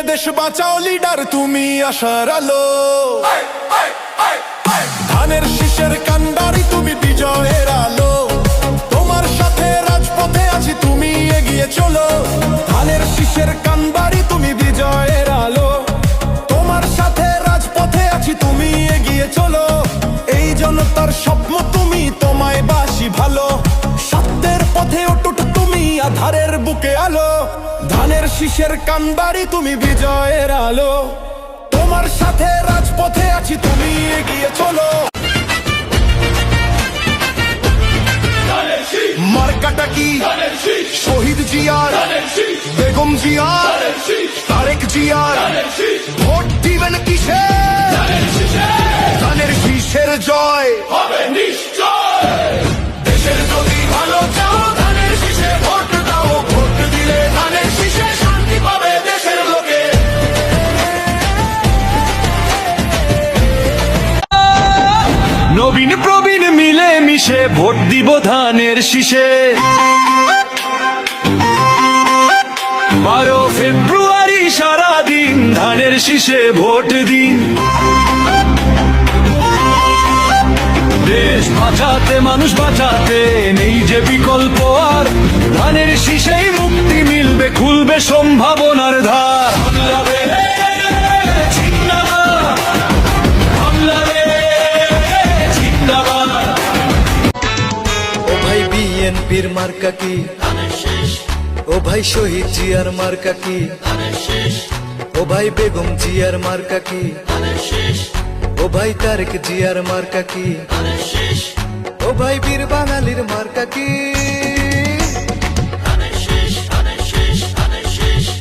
দেশ বাঁচাও লিডার, তুমি আশার আলো। ধানের শীষের কান্ডারি, তুমি বিজয়ের আলো। তোমার সাথে রাজপথে আছি, তুমি এগিয়ে চলো। ধানের শীষের কান্ডারি, তুমি বিজয়ের আলো। তোমার সাথে রাজপথে আছি, তুমি এগিয়ে চলো। এই জনতার স্বপ্ন তুমি, তোমায় বাসি ভালো। সত্যের পথে অটুট তুমি, আধারের বুকে আলো। ধানের শীষের কান্ডারি, তুমি বিজয়ের আলো। তোমার সাথে রাজপথে আছি, তুমি এগিয়ে চলো। মার্কাটা কি? শহীদ জিয়ার, বেগম জিয়ার, তারেক জিয়ার। ভোট দিবেন কিসে? ধানের শীষের জয় হবে নিশ্চয়। দেশের যদি ভালো চাও, ধানের শীষে ভোট দাও। ভোট দিলে ধানের শীষে শান্তি পাবে দেশের লোকে। নবীন প্রবীণ মিলে মিশে ভোট দিব ধানের শীষে। 12 ফেব্রুয়ারি সারাদিন ধানের শীষে ভোট দিন। দেশ বাঁচাতে মানুষ বাঁচাতে নেই যে বিকল্প আর। ধানের শীষেই মুক্তি মিলবে, খুলবে সম্ভাবনার দ্বার। বিএনপির মার্কা কি? ও ভাই শহীদ জিয়ার মার্কা কি? ও ভাই বেগম জিয়ার মার্কা কি? ও ভাই তারেক জিয়ার মার্কা কি? ও ভাই বীর বাঙালির মার্কা কি?